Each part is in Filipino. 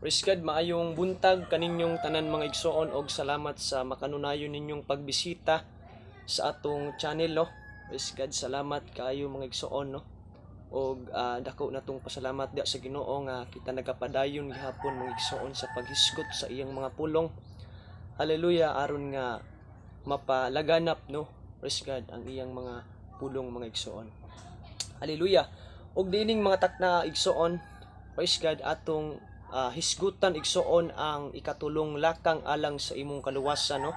Praise God, maayong buntag kaninyong tanan mga igsoon og salamat sa makanunayon ninyong pagbisita sa atong channel no. Praise God, salamat kaayo mga igsoon no. Og dako natong pasalamat dia sa Ginoo nga kita nagapadayon gihapon mga igsoon sa paghisgot sa iyang mga pulong. Hallelujah, aron nga mapalaganap no. Praise God ang iyang mga pulong mga igsoon. Hallelujah. Og dining mga takna igsoon, praise God atong hisgutan igsoon ang ikatulong lakang alang sa imong kaluwasan no.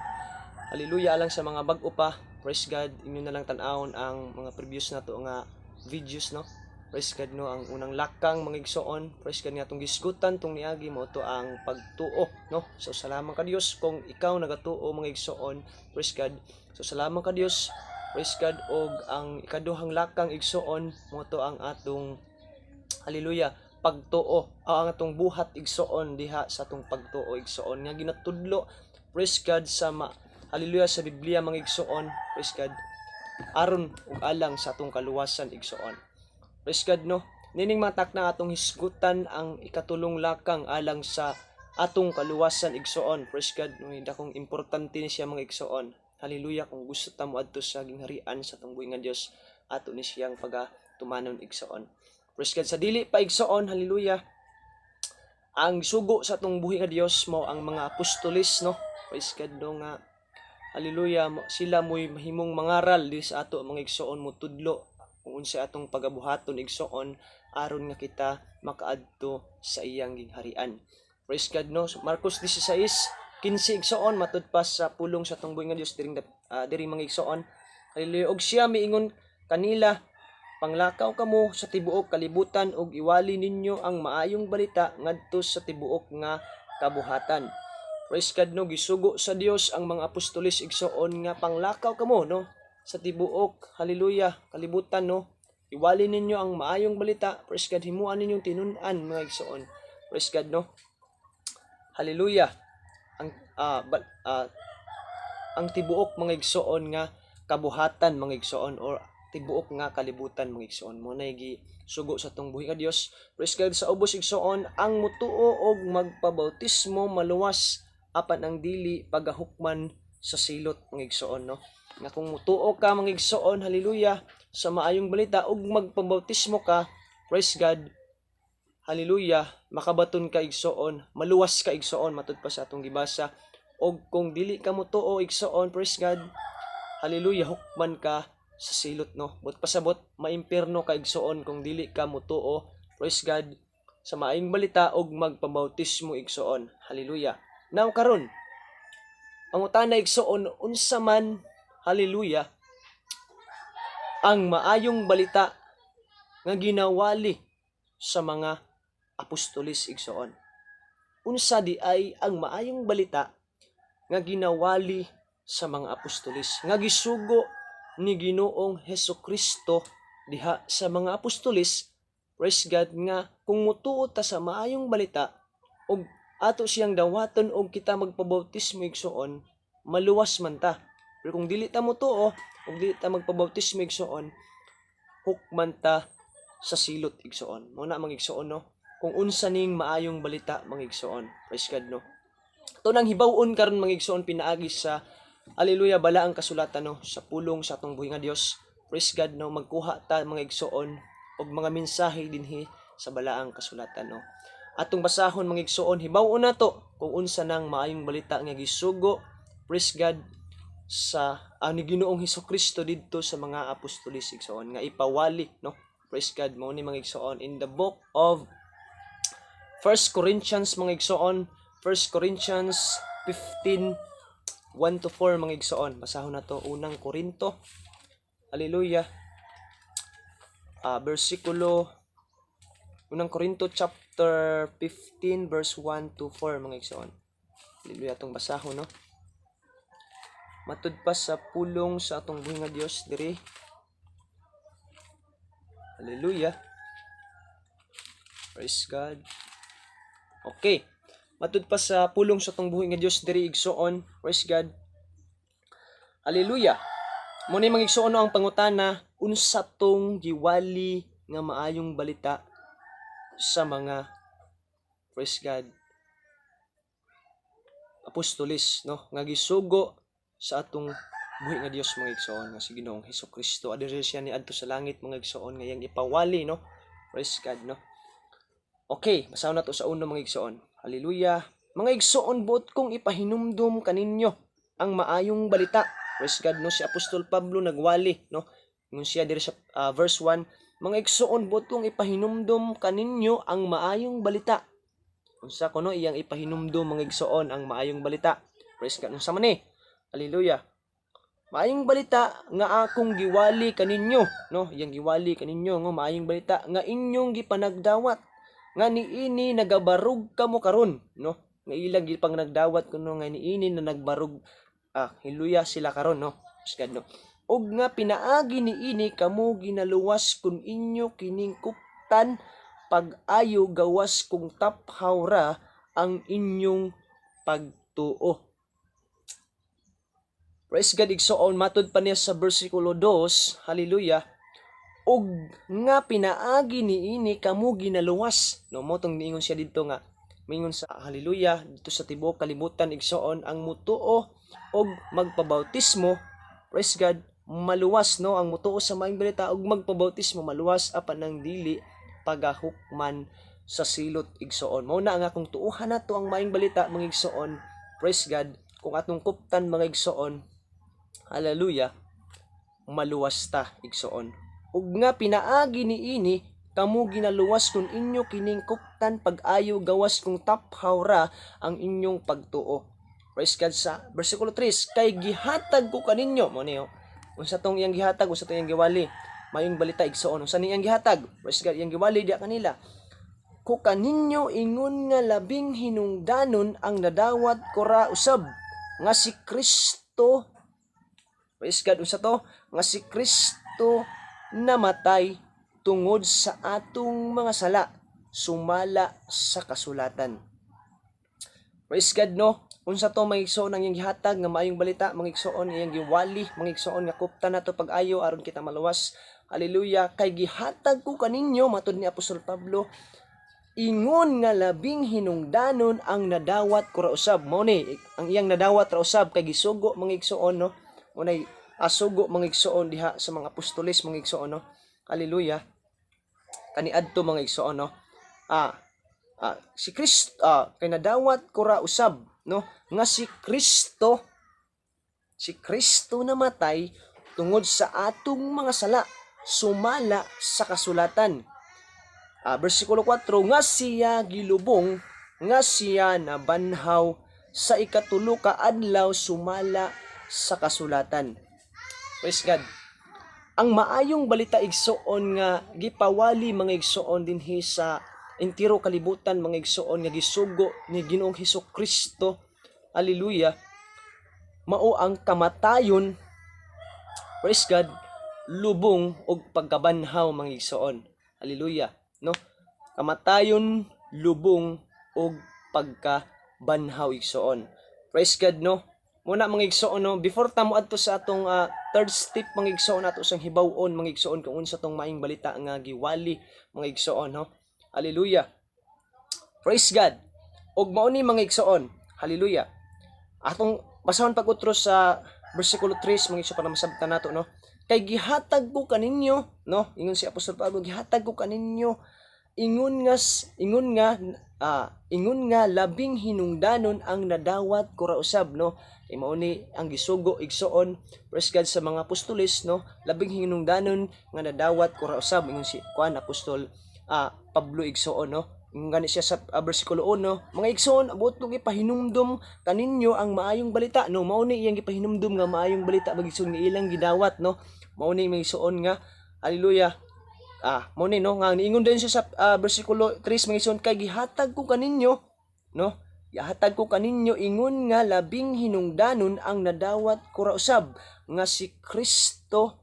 Hallelujah, alang sa mga bag-o pa, praise God, inyo na lang tan-awon ang mga previous na to nga videos no. Praise God no, ang unang lakang mga igsoon, praise God nga atong hisgutan tong niagi mo to ang pagtuo no. So salamat ka Dios kung ikaw nagatuo mga igsoon, praise God. So salamat ka Dios, praise God, og ang ikaduhang lakang igsoon mo to ang atong hallelujah pagtuo ang atong buhat igsoon diha sa atong pagtuo igsoon nga ginatudlo praise God sa hallelujah sa Biblia mga igsoon, praise God, aron ug alang sa atong kaluwasan igsoon. Praise God no. Nining mga takna atong hisgutan ang ikatulong lakang alang sa atong kaluwasan igsoon. Praise God no, dakong importante ni siya mga igsoon. Hallelujah, kung gusto ta moadto sa gingharian sa atong buhi nga Dios, ato ni siyang pagatumanon igsoon. Praise God, sa dili pa igsoon, hallelujah, ang sugo sa atong buhi nga Dios mo ang mga apostolis no. Praise God no nga hallelujah, sila mo'y mahimong mangaral di sa ato mga igsoon mo tudlo kung unsa atong pagabuhaton igsoon aron nga kita makaadto sa iyang gingharian. Praise God no. So, Marcos 16:15 igsoon matud pa sa pulong sa atong buhi nga Dios diri mga igsoon. Hallelujah, og siya miingon kanila, panglakaw kamo sa tibuok kalibutan ug iwali ninyo ang maayong balita ngadto sa tibuok nga kabuhatan. Praise God no, gisugo sa Dios ang mga apostolis igsoon nga panglakaw kamo no sa tibuok hallelujah kalibutan no. Iwali ninyo ang maayong balita. Praise God, himuan ninyong tinun-an mga igsoon. Praise God no. Hallelujah. Ang tibuok mga igsoon nga kabuhatan mga igsoon or tibuok nga kalibutan mga igsoon mo na sugo sa tong buhi nga Dios. Praise God, sa ubos igsoon ang mutuo og magpabautismo maluwas apan ang dili pagahukman sa silot mga igsoon no. Nga kung mutuo ka mga igsoon, hallelujah, sa maayong balita ug magpabautismo ka, praise God, hallelujah, makabaton ka igsoon, maluwas ka igsoon matud pa sa atong gibasa. Og kung dili ka mutuo igsoon, praise God, hallelujah, hukman ka sa silot no. But pasabot maimpierno ka igsoon kung dili ka mutuo, praise God, sa maayong balita og magpabautismo igsoon. Hallelujah. Now karon, ang utana igsoon unsa man, hallelujah, ang maayong balita nga ginawali sa mga apostolis igsoon. Unsa di ay ang maayong balita nga ginawali sa mga apostolis nga gisugo ni Ginoong Hesukristo diha sa mga apostolis, praise God, nga kung mutuo ta sa maayong balita og ato siyang dawaton og kita magpabautismo igsoon, maluwas man ta. Pero kung dili ta mutuo og dili ta magpabautismo igsoon, hukman ta sa silot igsoon. Mo na mga igsoon no, kung unsa ning maayong balita mga igsoon, praise God no. Ito nang hibaw-on karon mga igsoon pinaagi sa hallelujah bala ang kasulatan no sa pulong sa atong buhi nga Dios. Praise God no, magkuha ta mga igsoon og mga mensahe dinhi sa balaang kasulatan no. Atong basahon mga igsoon, hibaw-on nato kung unsa nang maayong balita nga gisugo, praise God, sa ni Ginoong Hesukristo didto sa mga apostolis igsoon nga ipawali no. Praise God, mao ni mga igsoon in the book of 1 Corinthians mga igsoon, 1 Corinthians 15:1-4 mga igsoon. Basahon na to, unang Korinto. Hallelujah. Versikulo unang Korinto chapter 15 verse 1-4 mga igsoon. Hallelujah, atong basahon no. Matud pa sa pulong sa atong buhi nga Dios diri. Hallelujah. Praise God. Okay. Matud pa sa pulong sa atong buhi nga Dios diri igsoon. Praise God. Hallelujah. Mo ni mga igsoon ang pangutana, unsa tong giwali nga maayong balita sa mga, praise God, apostolis no nga gisugo sa atong buhi nga Dios mga igsoon nga si Ginoong Hesukristo. Adiri siya ni adto sa langit mga igsoon nga iyang ipawali no. Praise God no. Okay, basaw na to sa uno mga igsoon. Hallelujah. Mga igsoon, buot kong ipahinumdum kaninyo ang maayong balita. Praise God no, si Apostol Pablo nagwali no. Ngun siya diri sa verse 1, mga igsoon, buot kong ipahinumdum kaninyo ang maayong balita. Unsa kuno iyang ipahinumdum mga igsoon ang maayong balita. Praise God. Unsa man ni? Hallelujah. Maayong balita nga akong giwali kaninyo, no? Iyang giwali kaninyo nga maayong balita nga inyong gipanagdawat. Nga niini nagabarug kamo karon, no? Nga ilang gipang nagdawat kuno nga niini na nagbarug hallelujah sila karon, no? Praise God, no? Og nga pinaagi niini kamo ginaluwas kun inyo kining kuptan pag-ayo gawas kung taphaw ra ang inyong pagtuo. Praise God, igsoon, matod pa niya sa versikulo 2, hallelujah, og nga pinaagi niini kamo ginaluwas. No, mo tong niingon siya dito nga, mingon sa hallelujah, dito sa tibuok kalibutan, igsoon, ang mutuo og magpabautismo, praise God, maluwas, no, ang mutuo sa maayong balita og magpabautismo maluwas apan ang dili pagahukman sa silot igsoon. Mao na nga kung tuuhan nato ang maayong balita mga igsoon, praise God, kung atong kuptan mga igsoon, hallelujah, maluwas ta igsoon. Ug nga pinaagi niini kamo ginaluwas kun inyo kining kuptan pag-ayo gawas kung taphaw ra ang inyong pagtuo. Praise God. Sa versikulo 3, kay gihatag ko kaninyo, mo niyo, unsa tong iyang gihatag, unsa tong iyang giwali, mayong balita igsoon, unsa ni iyang gihatag, praise God, iyang giwali dia kanila, ko kaninyo ingon nga labing hinungdanon ang nadawat ko ra usab nga si Kristo, praise God, unsa to, nga si Kristo namatay tungod sa atong mga sala, sumala sa kasulatan. Praise God, no? Unsa to mga igsoon ang iyang gihatag nga maayong balita, mga igsoon iyang giwali, mga igsoon nga kuptan nato pag-ayo aron kita maluwas. Hallelujah. Kay gihatag ko kaninyo, matud ni Apostol Pablo, ingon nga labing hinungdanon ang nadawat ko ra usab. Mao ni ang iyang nadawat ra usab kay gisugo mga igsoon, no? Unay asugo mga igsoon diha sa mga apostoles mga igsoon, no? Hallelujah. Kaniadto mga igsoon, no? Si Kristo kay nadawat ko ra usab, no, nga si Kristo namatay tungod sa atong mga sala, sumala sa kasulatan. Versikulo 4, nga siya gilubong, nga siya nabanhaw sa ikatulo ka adlaw, sumala sa kasulatan. Praise God. Ang maayong balita igsoon nga gipawali mga igsoon dinhi sa entero kalibutan mga igsoon nga gisugo ni Ginoong Hesukristo, hallelujah, mao ang kamatayon, praise God, lubong og pagkabanhaw mga igsoon, hallelujah, no? Kamatayon, lubong og pagkabanhaw igsoon. Praise God, no? Muna mga igsoon, no, before ta moadto sa atong third step mga igsoon ato sang hibaw-on mga igsoon kung unsa tong maayong balita nga giwali mga igsoon, no? Hallelujah. Praise God. Og mao ni mga igsoon, hallelujah, atong basahon pag-utro sa versikulo 3 mga igsoon para masabtan nato, no? Kay gihatag ko kaninyo, no, ingon si Apostol Pablo, gihatag ko kaninyo ingon nga labing hinungdanon ang nadawat ko ra usab, no? Kay mao ni ang gisugo igsoon, praise God, sa mga apostoles, no, labing hinungdanon nga nadawat ko ra usab, ingon si Juan Apostol Pablo igsoon, no? Ngani siya sa versikulo 1, mga igsoon, abot kong ipahinumdum kaninyo ang maayong balita, no? Mao ni iyang ipahinumdum nga maayong balita magigsoon nga ilang gidawat, no? Mao ni mga igsoon nga, hallelujah, mao ni, no, nga niingon din siya sa versikulo 3 mga igsoon, kay gihatag ko kaninyo, no, gihatag ko kaninyo ingon nga labing hinungdanon ang nadawat ko ra usab nga si Kristo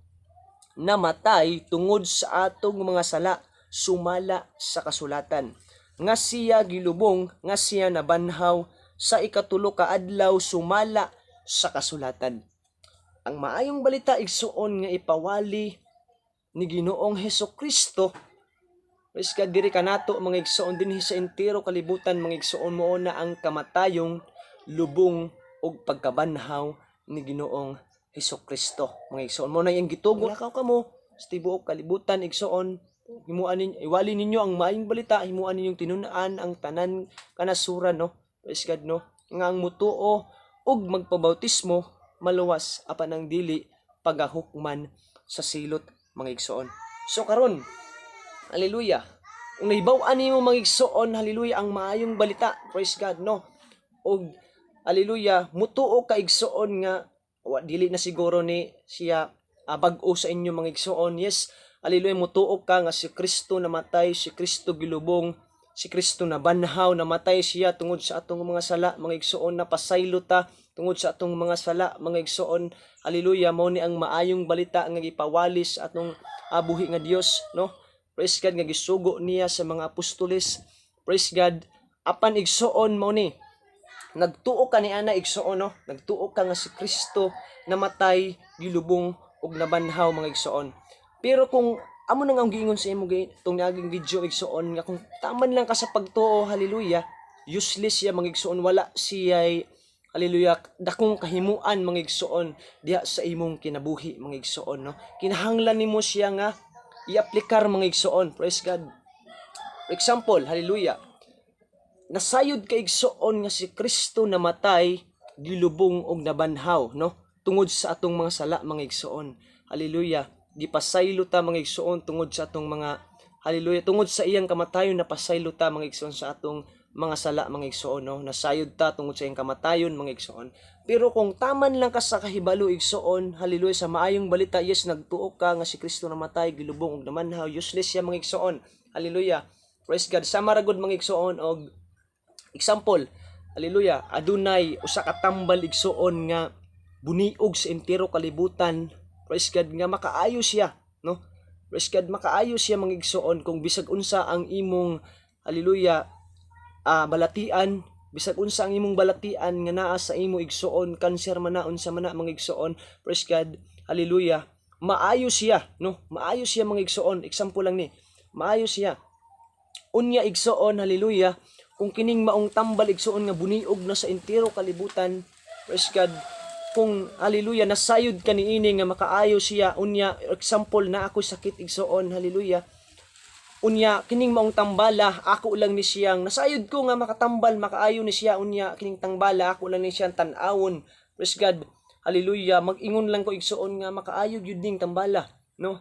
namatay tungod sa atong mga sala, sumala sa kasulatan. Nga siya gilubong, nga siya nabanhaw sa ikatulo ka adlaw, sumala sa kasulatan. Ang maayong balita igsuon nga ipawali ni Ginoong Hesukristo, praise God, diri kanato mga igsuon dinhi sa entero kalibutan mga igsuon, mo na ang kamatayong lubong ug pagkabanhaw ni Ginoong Hesukristo. Mga igsoon, mo na yung gitugo lakaw kamo sa tibuok kalibutan igsoon, himuan ninyo, iwali ninyo ang maayong balita, himuan ninyong tinun-an ang tanan kanasuran, no? Praise God, no? Nga ang mutuo ug magpabautismo maluwas apan ang dili pagahukman sa silot, mga igsoon. So karon, hallelujah, kung nahibaw-an nimo mga igsoon, hallelujah, ang maayong balita, praise God, no? Og hallelujah, mutuo ka igsoon nga dili na siguro ni siya bag-o sa inyo mga igsoon. Yes, hallelujah, mutuo ka nga si Kristo namatay, si Kristo gilubong, si Kristo na banhaw, namatay siya tungod sa atong mga sala, mga igsoon, napasaylo ta tungod sa atong mga sala, mga igsoon. Hallelujah, mao ni ang maayong balita nga gipawalis atong buhi nga Dios, no? Praise God, nga gisugo niya sa mga apostoles. Praise God, apan igsoon mo ni nagtuo ka ni ana igsoon, no? Nagtuo ka nga si Kristo namatay, gilubong ug nabanhaw, mga igsoon. Pero kung amo nang ang giingon sa imo itong naging video igsoon nga kung taman lang ka sa pagtuo, hallelujah, useless siya, mga igsoon, wala siya, hallelujah, dakong kahimuan, mga igsoon, diha sa imong kinabuhi, mga igsoon, no? Kinahanglan nimo siya nga i-aplikar, mga igsoon. Praise God. For example, hallelujah, nasayod ka igsoon nga si Kristo namatay, gilubong og nabanhaw, no? Tungod sa atong mga sala, mga igsoon. Hallelujah. Gipasaylo ta, mga igsoon, tungod sa atong mga, hallelujah, tungod sa iyang kamatayon napasaylo ta, mga igsoon, sa atong mga sala, mga igsoon, no? Nasayod ta tungod sa iyang kamatayon, mga igsoon. Pero kung taman lang ka sa kahibalo igsoon, hallelujah, sa maayong balita, yes, nagtuo ka nga si Kristo namatay, gilubong og nabanhaw, useless siya, mga igsoon. Hallelujah. Praise God. Sama ra gud, mga igsoon, og example, hallelujah, adunay usa ka tambal igsoon nga buniog sa entero kalibutan. Praise God, nga makaayo siya, no? Praise God, makaayo siya, mga igsoon, kung bisag unsa ang imong, hallelujah, balatian, bisag unsa ang imong balatian nga naa sa imo igsoon, kanser man na, unsa man na, mga igsoon. Praise God, hallelujah, maayo siya, no? Maayo siya, mga igsoon. Example lang ni, maayo siya. Unya igsoon, hallelujah, kung kining maong tambal igsoon nga buniog na sa entero kalibutan, praise God, kung hallelujah nasayod ka niini nga makaayo siya, unya example na ako sakit igsoon, hallelujah, unya kining maong tambala ako lang ni siyang nasayod ko nga makatambal, makaayo ni siya, unya kining tambala ako lang ni siyang tan-awon, praise God, hallelujah, mag-ingon lang ko igsoon nga makaayo gyud ning tambala, no?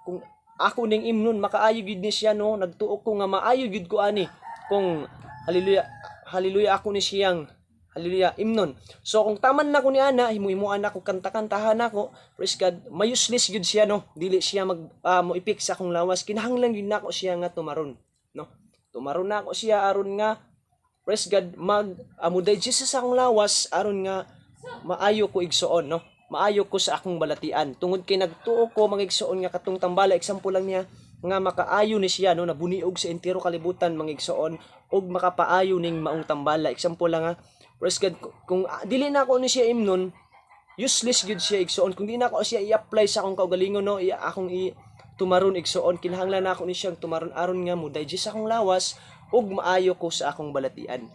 Kung ako ning imnon makaayo gyud ni siya, no? Nagtuo ko nga maayo gyud ko ani kung hallelujah, hallelujah, ako ni siyang, hallelujah, imnon. So kung taman na ko ni ana, himuhimuan ako, kanta-kantahan ako, praise God, may useless gyud siya, no? Dili siya mo ipik sa akong lawas, kinahanglan gyud nako siya nga tumaron, no? Tumaron na ako siya aron nga, praise God, amuday Jesus sa akong lawas aron nga maayo ko igsoon, no? Maayo ko sa akong balatian. Tungod kay nagtuo ko, mga igsoon, nga katong tambala, example lang niya nga makaayo ni siya, no, nabuniog sa entero kalibutan, mga igsoon, og makapaayo ning maong tambala. Example lang nga, praise God, kung dili na ako ni siya imnon, useless gyud siya igsoon. Kung di na ako siya i-apply sa akong kaugalingon, no, akong tumaron igsoon, kinahanglan na ako ni siyang tumaron aron nga mo digest akong lawas og maayo ko sa akong balatian.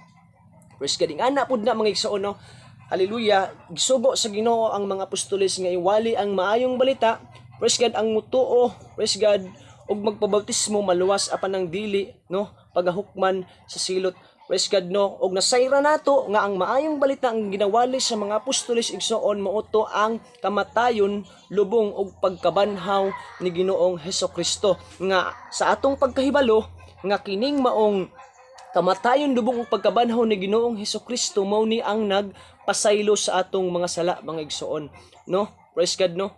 Praise God. Ana pud na, mga igsoon, no. Hallelujah. Gisugo sa Ginoo ang mga apostoles nga iwali ang maayong balita. Praise God, ang mutuo, praise God, og magpabautismo maluwas apan ang dili, no, pagahukman sa silot. Praise God, no, og nasayra nato nga ang maayong balita ang ginawali sa mga apostoles igsoon mauto ang kamatayon, lubong og pagkabanhaw ni Ginoong Hesukristo, nga sa atong pagkahibalo nga kining maong kamatayon, lubong ug pagkabanhaw ni Ginoong Hesukristo mao ni ang nagpasaylo sa atong mga sala, mga igsoon, no? Praise God, no?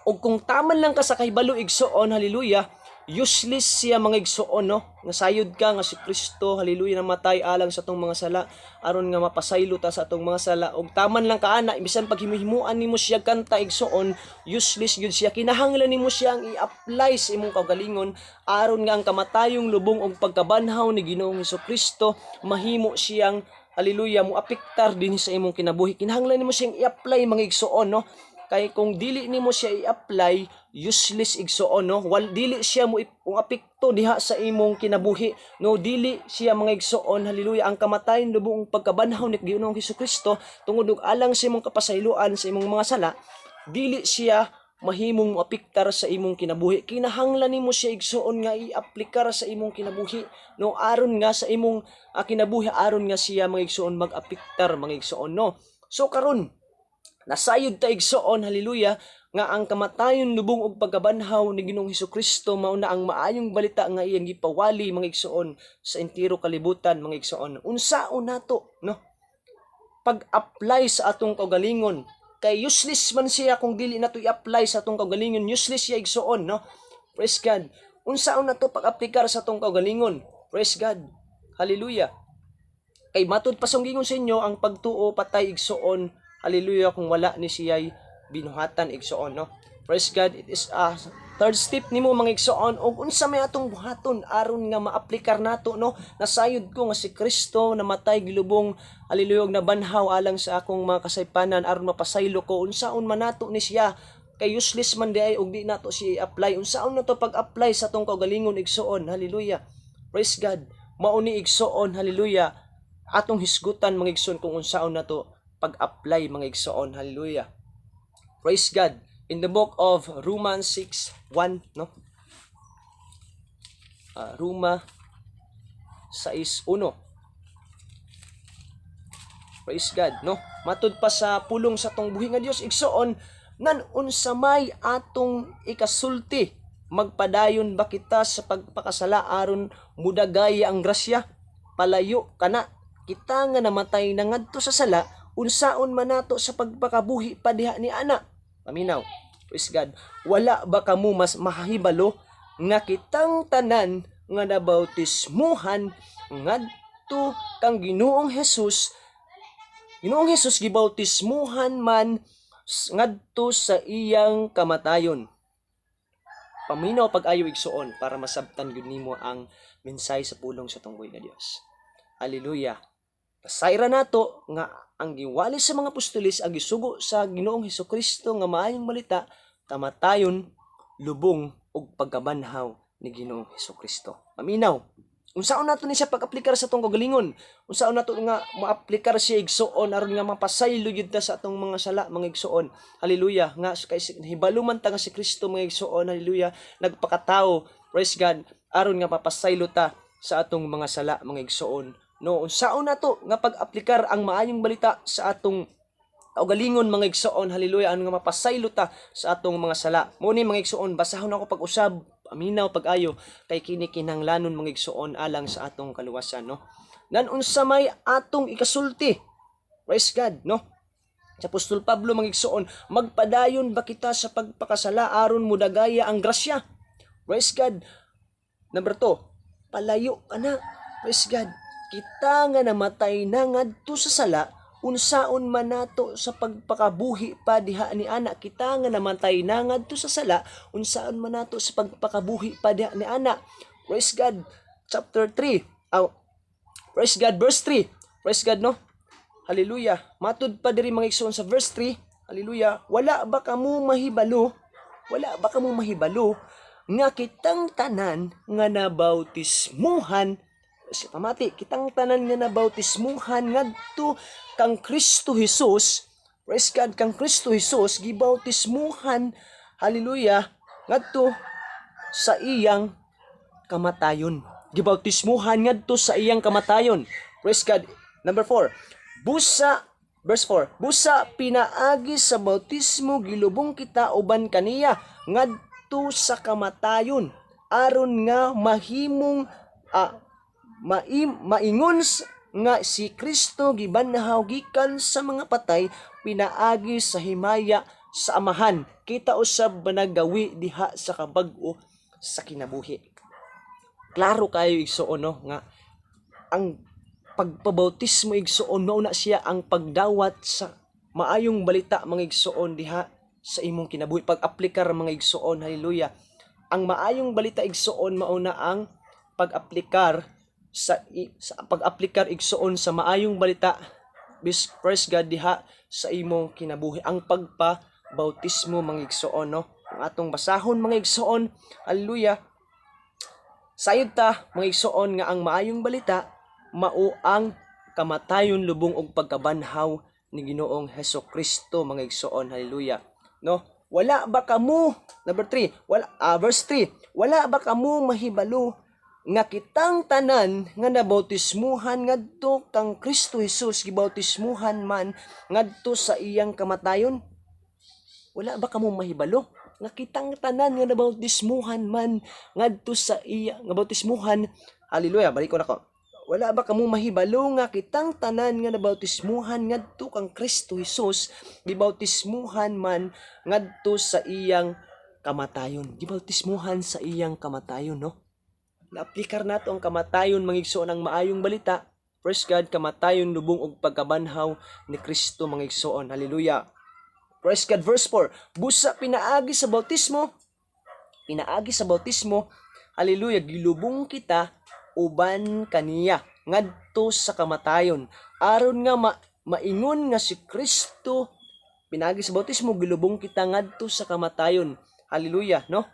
Og kung taman lang ka sa kahibalo igsoon, hallelujah, useless siya, mga igsoon, no? Nasayod ka nga si Kristo, hallelujah, namatay alang sa atong mga sala aron nga mapasaylo ta sa atong mga sala. Og taman lang ka ana, bisan pag himuhimuan nimo siya kanta igsoon, useless gyud siya. Kinahanglan nimo siya ang i-apply sa imong kaugalingon aron nga ang kamatayong, lubong og pagkabanhaw ni Ginoong Hesukristo mahimo siyang, hallelujah, mo apektar din sa imong kinabuhi. Kinahanglan nimo siyang i-apply, mga igsoon, no? Kay kung dili nimo siya i-apply, useless igsoon, no? Dili siya mo apekto diha sa imong kinabuhi, no? Dili siya mga igsoon, hallelujah, ang kamatayon lubong pagkabanhaw ni Ginoong Hesukristo tungod og alang sa imong kapasayloan sa imong mga sala, dili siya mahimong moapektar sa imong kinabuhi. Kinahanglan nimo siya igsuon nga i-aplikar sa imong kinabuhi, no, aron nga sa imong kinabuhi, aron nga siya mga igsuon mag-apektar mga igsuon, no. So karon nasayod ta igsuon, hallelujah, nga ang kamatayon lubong og pagkabanhaw ni Ginoong Hesukristo mao na ang maayong balita nga iyang gipawali mga igsuon sa entero kalibutan mga igsuon. Unsaon nato, no, pag-apply sa atong kaugalingon. Kay useless man siya kung dili nato i-apply sa atong kaugalingon, useless siya igsuon, no. Praise God. Unsaon nato pag-aplikar sa atong kaugalingon? Praise God. Hallelujah. Kay matud pasunggingon sa inyo ang pagtuo patay igsuon, hallelujah, kung wala ni siya'y binuhatan igsuon, no. Praise God. It is a third step nimo mga igsuon, og unsa may atong buhaton aron nga maaplikar nato, no. Nasayod ko nga si Kristo namatay gilubong, hallelujah, nabanhaw alang sa akong mga kasaypanan aron mapasaylo ko. Unsaon man nato ni siya, kay useless man di ay og di nato siya i-apply. Unsaon nato pag-apply sa atong kaugalingon igsuon, hallelujah. Praise God. Mao ni igsuon, hallelujah, atong hisgutan mga igsuon kung unsaon nato pag-apply mga igsuon, hallelujah. Praise God. In the book of Romans 6:1, no? Roma 6:1. Praise God, no? Matud pa sa pulong sa tong buhi nga Dios igsuon, nan unsa may atong ikasulti, magpadayon ba kita sa pagpakasala aron mudagaya ang grasya? Palayo kana kita nga namatay na ngadto sa sala, unsaon man nato sa pagpakabuhi pa diha ni ana? Paminaw. Praise God. Wala ba kamo mas mahibalo nga kitang tanan nga nabautismuhan ngadto kang Ginoong Hesus gibautismuhan man ngadto sa iyang kamatayon. Paminaw pag-ayo igsuon para masabtan gud nimo ang mensahe sa pulong sa tunggoy nga Dios. Hallelujah. Pasayra nato nga ang giwali sa mga apostoles ang gisugo sa Ginoong Hesukristo nga maayong balita, kamatayon lubong ug pagkabanhaw ni Ginoong Hesukristo. Paminaw. Unsaon nato ni siya pag-aplikar sa atong kaugalingon? Unsaon nato nga maaplikar siya igsuon aron nga mapasaylo gyud ta sa atong mga sala mga igsuon? Hallelujah. Nga kay hibalo man ta nga si Kristo mga igsuon, hallelujah, nagpakatao, praise God, aron nga mapasaylo ta sa atong mga sala mga igsuon. No, unsaon nato nga pag-aplikar ang maayong balita sa atong kaugalingon mga igsuon, hallelujah, ano nga mapasaylo ta sa atong mga sala. Mo ni mga igsuon, basahon ako pag-usab, aminaw pag-ayo kay kini kinahanglanon mga igsuon alang sa atong kaluwasan, no. Nan unsa may atong ikasulti, praise God, no. Sa Apostol Pablo mga igsuon, magpadayon ba kita sa pagpakasala aron mudagaya ang grasya? Praise God. Number 2, palayo ka na, praise God. Kita nga namatay na ngadto sa sala, unsaon man nato sa pagpakabuhi pa diha ni ana? Kita nga namatay na ngadto sa sala, unsaon man nato sa pagpakabuhi pa diha ni ana? Praise God. Chapter 3. Praise God, verse 3. Praise God, no? Hallelujah. Matud pa diri mga igsoon sa verse 3. Hallelujah. Wala ba kamo mahibalo nga kitang tanan nga nabautismuhan, si pamati, kitang tanan nga nabautismuhan ngadto kang Kristo Jesus, praise God, kang Kristo Jesus gibautismuhan, hallelujah, ngadto sa iyang kamatayon. Gibautismuhan ngadto sa iyang kamatayon. Praise God. Number 4. Verse 4. Busa pinaagi sa bautismo gilubong kita uban kaniya ngadto sa kamatayon aron nga mahimong maingon nga si Kristo gibanhaw gikan sa mga patay, pinaagi sa himaya sa amahan, kita usab banagawi diha sa kabag-o sa kinabuhi. Klaro kayo igsuon, no, nga ang pagpabautismo igsuon mao na siya ang pagdawat sa maayong balita mga igsuon diha sa imong kinabuhi, pag-aplikar mga igsuon, hallelujah. Ang maayong balita igsuon mao na ang pag-aplikar sa pag-aplikar igsuon sa maayong balita, praise God, diha sa imong kinabuhi, ang bautismo mga igsoon, no? Ang atong basahon mga igsoon, hallelujah. Sayod ta mga igsoon nga ang maayong balita mao ang kamatayon lubong og pagkabanhaw ni Ginoong Hesukristo mga igsoon, hallelujah. No? Wala ba kamo, number 3, verse 3, wala ba kamo mahibalo nga kitang tanan nga nabautismuhan ngadto kang Kristo Jesus gibautismuhan man ngadto sa iyang kamatayon? Wala ba kamo mahibalo nga kitang tanan nga nabautismuhan man ngadto sa iya nga bautismuhan, hallelujah, balik ko nako. Wala ba kamo mahibalo nga kitang tanan nga nabautismuhan ngadto kang Kristo Jesus gibautismuhan man ngadto sa iyang kamatayon. Gibautismuhan sa iyang kamatayon, no? Naaplikar nato ang kamatayon mga igsoon ang maayong balita. Praise God, kamatayon lubong og pagkabanhaw ni Kristo mga igsoon. Hallelujah. Praise God. Verse 4. Busa pinaagi sa bautismo. Pinaagi sa bautismo. Hallelujah. Gilubong kita uban kaniya ngadto sa kamatayon. Aron nga maingon nga si Kristo pinaagi sa bautismo gilubong kita ngadto sa kamatayon. Hallelujah, no?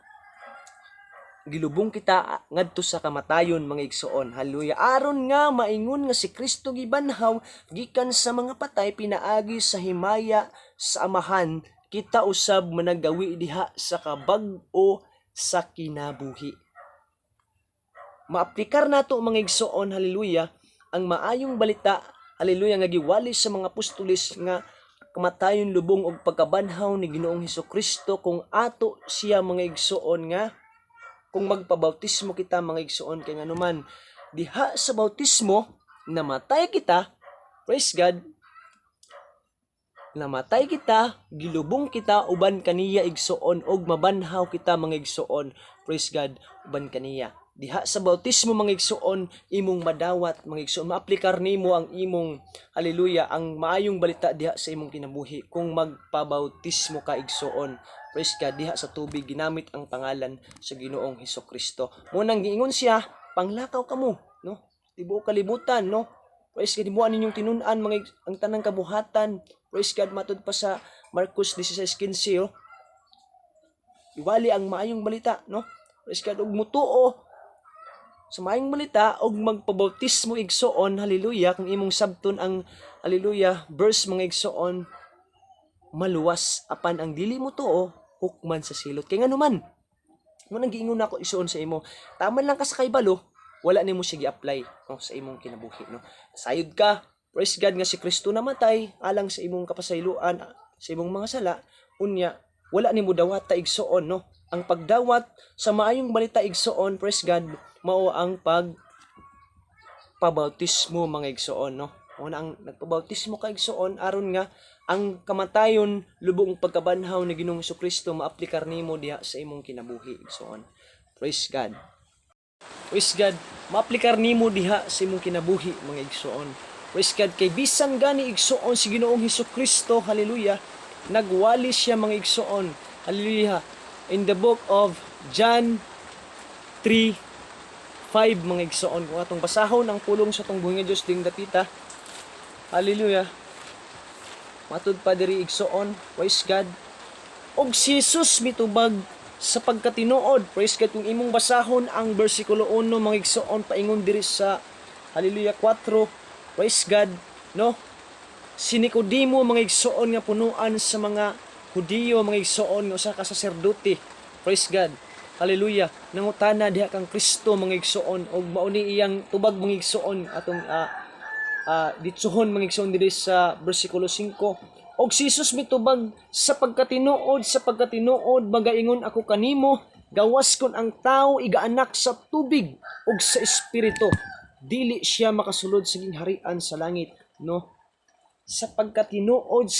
Gilubong kita ngadto sa kamatayon mga igsoon. Hallelujah. Aron nga maingon nga si Kristo gibanhaw gikan sa mga patay pinaagi sa himaya sa amahan kita usab managawi diha sa kabag-o sa kinabuhi. Maaplikar nato mga igsoon, hallelujah, ang maayong balita, hallelujah, nga giwali sa mga apostolis nga kamatayon lubong og pagkabanhaw ni Ginoong Hesukristo kung ato siya mga igsoon nga kung magpabautismo kita mga igsoon kay nganuman diha sa bautismo namatay kita, praise God, namatay kita, gilubong kita uban kaniya igsoon og mabanhaw kita mga igsoon, praise God, uban kaniya. Diha sa bautismo mga igsoon imong madawat mga igsoon, maaplikar nimo ang imong hallelujah ang maayong balita diha sa imong kinabuhi kung magpabautismo ka igsoon. Praise God, diha sa tubig ginamit ang pangalan sa Ginoong Hesukristo. Munang giingon siya, panglakaw kamo, no? Tibuok kalibutan, no? Praise God, himuan ninyong tinunan mga ang tanang kabuhatan. Praise God, matud pa sa Marcos 16:15, oh. Iwali ang maayong balita, no? Praise God, ug mutuo sa maayong balita og magpabautismo igsoon, hallelujah, kung imong sabton ang hallelujah verse mga igsoon, maluwas apan ang dili mo tuo hukman sa silot. Kay nganuman mo nang giingon nako isuon sa imo, taman lang ka sa kaybalo, wala nimo siya gi-apply, no, sa imong kinabuhi, no? Sayod ka, praise God nga si Kristo namatay alang sa imong kapasayloan, sa imong mga sala, unya wala nimo dawata igsoon, no? Ang pagdawat sa maayong balita igsoon, praise God, mao ang pagpabautismo mga igsoon, no? Una ang nagpabautismo ka igsoon aron nga ang kamatayon lubong pagkabanhaw ni Ginoong Hesukristo maaplikar nimo diha sa imong kinabuhi igsoon. Praise God. Praise God, maaplikar nimo diha sa imong kinabuhi mga igsoon. Praise God, kay bisan gani igsoon si Ginoong Hesukristo, hallelujah, nagwali siya mga igsoon. Hallelujah. In the book of John 3:5 mga igsoon, kung atong basahon ang pulong sa tong buhi nga Dios ding dapita, hallelujah, matud pa diri igsoon, praise God, og si Jesus mitubag sa pagkatinuod, praise God, kung imong basahon ang bersikulo 1 mga igsoon paingon diri sa hallelujah 4, praise God, no? Si Nicodemo mga igsoon nga punuan sa mga Hudiyo mga igsoon nga usa ka saserdote, praise God, hallelujah, nangutana diha kang Kristo mga igsoon og mao ni iyang tubag mga igsoon atong ditsuhon mga igsoon diri sa bersikulo 5. Og si Jesus mitubag sa pagkatinuod magaingon ako kanimo, gawas kon ang tao igaanak sa tubig ug sa espiritu, dili siya makasulod sa gingharian sa langit, no? Sa pagkatinuod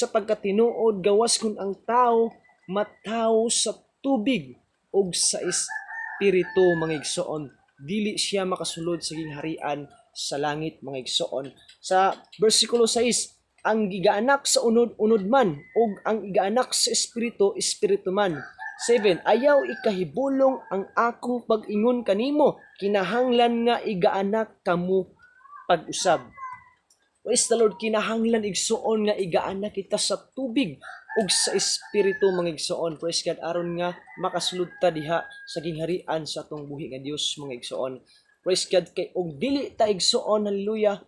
gawas kun ang tao mataw sa tubig ug sa espiritu mga igsoon, dili siya makasulod sa gingharian sa langit mga igsoon. Sa bersikulo 6, ang igaanak sa unod man ug ang igaanak sa espiritu man. 7, ayaw ikahibulong ang akong pag-ingon kanimo, kinahanglan nga igaanak kamo pag-usab. Praise the Lord, kinahanglan igsuon nga igaanak kita sa tubig ug sa espiritu mga igsoon. Praise God, aron nga makasulod ta diha sa gingharian sa atong buhi nga Dios mga igsoon. Praise God, kay og dili ta igsoon, hallelujah,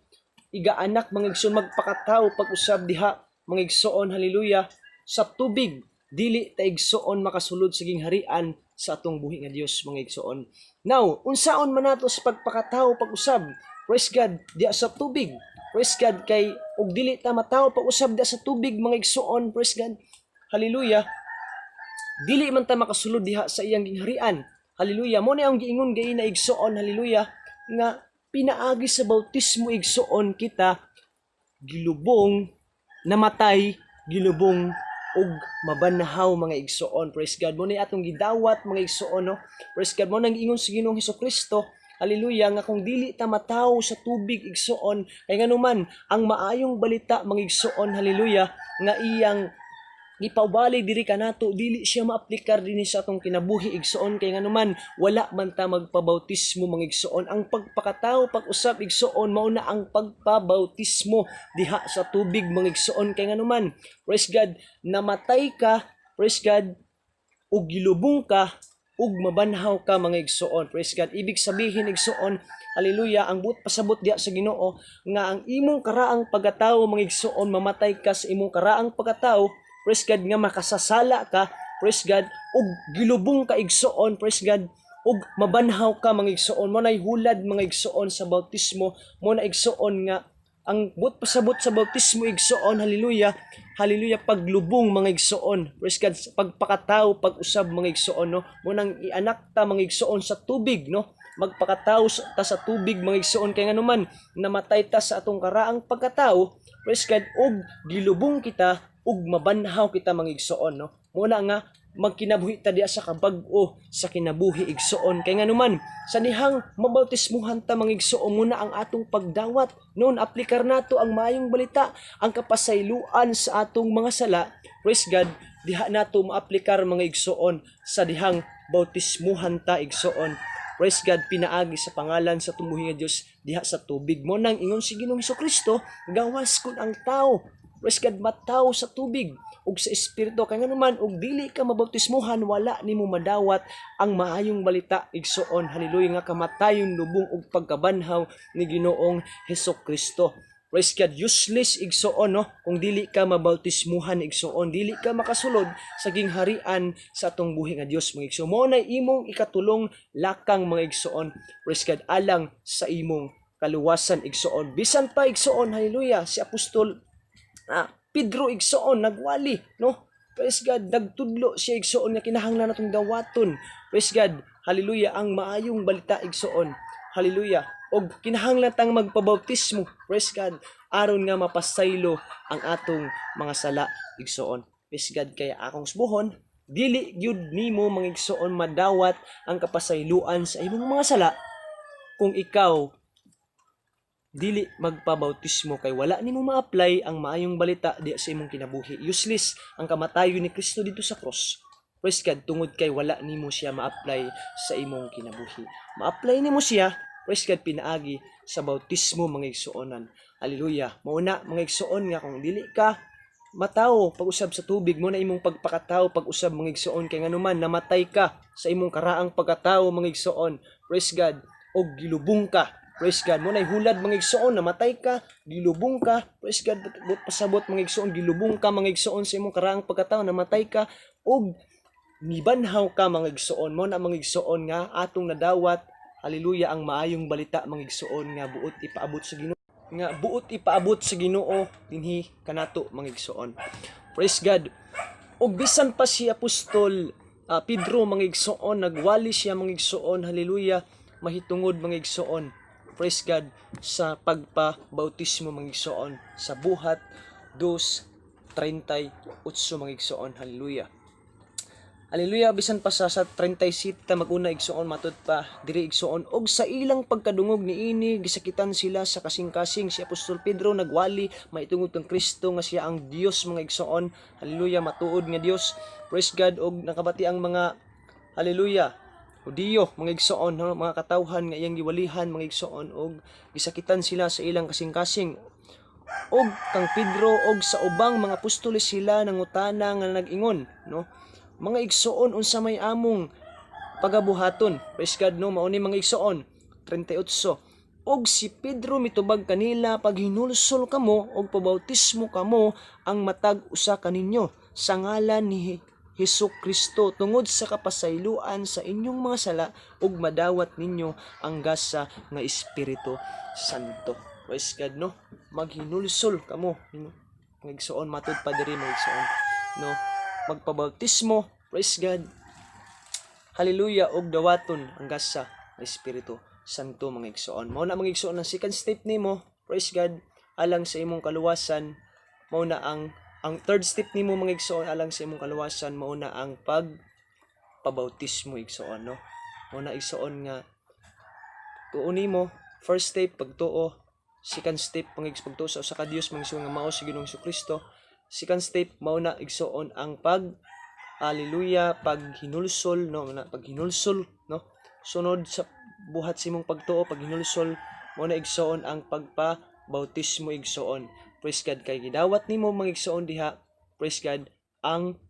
igaanak mga igsoon magpakataw pag-usab diha mga igsoon, hallelujah, sa tubig, dili ta igsoon makasulod sa gingharian sa atong buhi nga Dios mga igsoon. Now, unsaon man nato sa pagpakataw pag-usab, praise God, diha sa tubig. Praise God, kay og dili ta mataw pag-usab diha sa tubig mga igsoon, praise God, hallelujah, dili man ta makasulod diha sa iyang gingharian. Hallelujah. Mo na ang giingon gay na igsoon, hallelujah, nga pinaagi sa bautismo igsoon kita gilubong, namatay, gilubong ug mabanhaw mga igsoon. Praise God. Mo na atong gidawat mga igsoon, no? Praise God. Mo nang giingon sa Ginoong Hesukristo, hallelujah, nga kung dili ta mataw sa tubig igsoon, kay nganuman ang maayong balita mga igsoon, hallelujah, nga iyang gipaubali diri kanato, dili siya maaplikar dinhi sa atong kinabuhi igsoon, kay nganuman wala man ta magpabautismo mga igsoon. Ang pagpakataw pag-usab igsoon mao na ang pagpabautismo diha sa tubig mga igsoon, kay nganuman, praise God, namatay ka, praise God, ug gilubong ka ug mabanhaw ka mga igsoon. Praise God. Ibig sabihin igsoon, hallelujah, ang buot pasabot diha sa Ginoo nga ang imong karaang pagkatao mga igsoon, mamatay ka sa imong karaang pagkatao, praise God, nga makasasala ka, praise God, ug gilubong ka igsoon, praise God, ug mabanhaw ka mga igsoon. Mo nay hulad mga igsoon sa bautismo, mo na igsoon nga ang buot pasabot sa bautismo igsoon, hallelujah, hallelujah, paglubong mga igsoon, praise God, pagpakataw pag-usab mga igsoon, no? Mo nang ianak ta mga igsoon sa tubig, no? Magpakataw ta sa tubig mga igsoon, kay nganuman namatay ta sa atong karaang pagkatao, praise God, ug gilubong kita ug mabanhaw kita mga igsoon, no? Muna nga magkinabuhi ta diya sa kabag-o sa kinabuhi igsoon, kay nganuman sa dihang mabautismuhan ta mga igsoon, muna ang atong pagdawat noon aplikar nato ang maayong balita, ang kapasayloan sa atong mga sala, praise God, diha nato maaplikar mga igsoon sa dihang bautismuhan ta igsoon. Praise God, pinaagi sa pangalan sa tumuhi nga Dios diha sa tubig. Mo nang ingon si Ginoong Hesukristo, gawas kun ang tao, praise God, mataw sa tubig ug sa espiritu, kay nganuman ug dili ka mabautismuhan, wala nimo madawat ang maayong balita igsoon, hallelujah, nga kamatayon, lubong ug pagkabanhaw ni Ginoong Hesukristo. Praise God, useless igsoon, no? Kung dili ka mabautismuhan igsoon, dili ka makasulod sa gingharian sa atong buhi nga Dios mga igsoon. Mo na imong ikatulong lakang mga igsoon, praise God, alang sa imong kaluwasan igsoon. Bisan pa igsoon, hallelujah, si Apostol Pedro igsoon nagwali, no? Praise God, nagtudlo siya igsoon nga kinahanglan natong dawaton. Praise God, hallelujah, ang maayong balita igsoon, hallelujah, og kinahanglan tang magpabautismo, praise God, aron nga mapasaylo ang atong mga sala igsoon. Praise God, kaya akong subuhon, dili gyud nimo mga igsoon madawat ang kapasayloan sa imong mga sala kung ikaw dili magpabautismo, kay wala nimo ma-apply ang maayong balita di sa imong kinabuhi. Useless ang kamatayon ni Kristo dito sa cross, praise God, tungod kay wala nimo siya ma-apply sa imong kinabuhi. Ma-apply nimo siya, praise God, pinaagi sa bautismo mga igsoonan, hallelujah. Mauna mga igsoon nga kung dili ka mataw pag-usab sa tubig, mo na imong pagpakataw pag-usab mga igsoon, kay nganuman namatay ka sa imong karaang pagkatawo mga igsoon, praise God, og gilubong ka, praise God, mo na hulad mga igsoon, namatay ka, gilubong ka, praise God, pasabot mga igsoon, gilubong ka mga igsoon sa imong karaang pagkatawo, namatay ka, og mibanhaw ka mga igsoon. Mo na mga igsoon nga atong nadawat, hallelujah, ang maayong balita mga igsoon nga buot ipaabot sa Ginoo, nga buot ipaabot sa Ginoo dinhi kanato mga igsoon. Praise God. Og bisan pa si Apostol Pedro mga igsoon, nagwali siya mga igsoon, hallelujah, mahitungod mga igsoon, praise God, sa pagpabautismo mga igsoon sa buhat 2:38 mga igsoon, hallelujah. Hallelujah, bisan pa sa 37 maguna igsoon matud pa diri igsoon, og sa ilang pagkadungog niini gisakitan sila sa kasing-kasing. Si Apostol Pedro nagwali maitungod kang Kristo nga siya ang Dios mga igsoon, hallelujah, matuod nga Dios, praise God, og nakabati ang mga, hallelujah, Hudiyo mga igsoon, mga katawhan nga iyang giwalihan mga igsoon, og gisakitan sila sa ilang kasing-kasing. og kang Pedro og sa ubang mga apostoles sila nangutana nga nag-ingon, no? Mga igsoon, unsa may among pagabuhaton? Praise God, no? Mao ni mga igsoon 38. Og si Pedro mitubag kanila, pag hinulsol kamo og pabautismo kamo ang matag usa kaninyo sa ngalan ni Hesus Kristo tungod sa kapasayloan sa inyong mga sala ug madawat ninyo ang gasa nga Espiritu Santo. Praise God, no? Maghinulsol kamo, no? Mga igsoon, matud pa diri mga igsoon, no? Magpabautismo, praise God, hallelujah, og dawaton ang gasa nga Espiritu Santo mga igsoon. Mao na mga igsoon ang second step nimo, praise God, alang sa imong kaluwasan. Mao na ang third step nimo mga igsoon alang sa imong kaluwasan, mao na ang pagpabautismo igsoon, no? Mao na igsoon nga tuo nimo, first step pagtuo, second step pagtuo sa usa ka Dios mga igsoon nga mao si Ginoong Jesucristo. Second step mao na igsoon ang hallelujah, paghinulsol, no? Paghinulsol, no? Sunod sa buhat sa imong pagtuo, paghinulsol, mao na igsoon ang pagpabautismo igsoon. Praise God, kay gidawat nimo mga igsoon diha, praise God, ang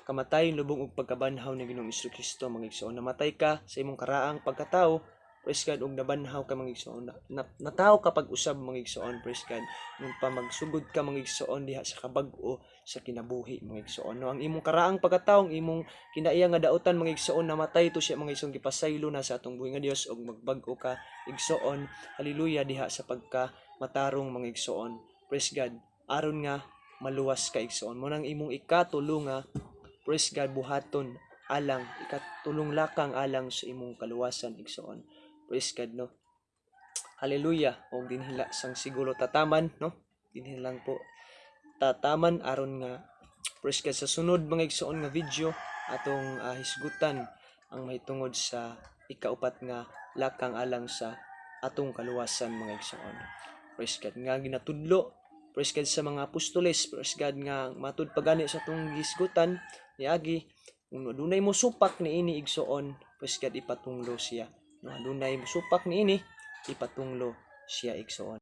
kamatay, lubong ug pagkabanhaw ni Ginoong Jesucristo mga igsoon. Namatay ka sa imong karaang pagkatao, praise God, ug nabanhaw ka mga igsoon. Natawo ka pag-usab mga igsoon, praise God. Nung pa magsugod ka mga igsoon diha sa kabag-o sa kinabuhi mga igsoon. No, ang imong karaang pagkatao, ang imong kinaiya nga dautan mga igsoon, namatay to siya mga igsoon, gipasaylo na sa atong buhi nga Dios ug magbag-o ka igsoon. Hallelujah, diha sa pagka-matarong mga igsoon. Praise God. Aron nga maluwas ka igsoon. Mo nang imong ikatulong nga, praise God, buhaton alang ikatulong lakang alang sa imong kaluwasan igsoon. Praise God, no? Hallelujah. O dinhila sang siguro tataman, no? Dinhilang po tataman aron nga, praise God, sa sunod mga igsoon nga video atong hisgutan ang mahitungod sa ikaupat nga lakang alang sa atong kaluwasan mga igsoon. Praise God nga ginatudlo, praise God, sa mga apostoles, praise God nga matud pagani sa atong hisgutan niagi, kung adunay mo supak niini igsoon, praise God, ipatunglo siya. No, adunay mo supak niini, ipatunglo siya igsoon.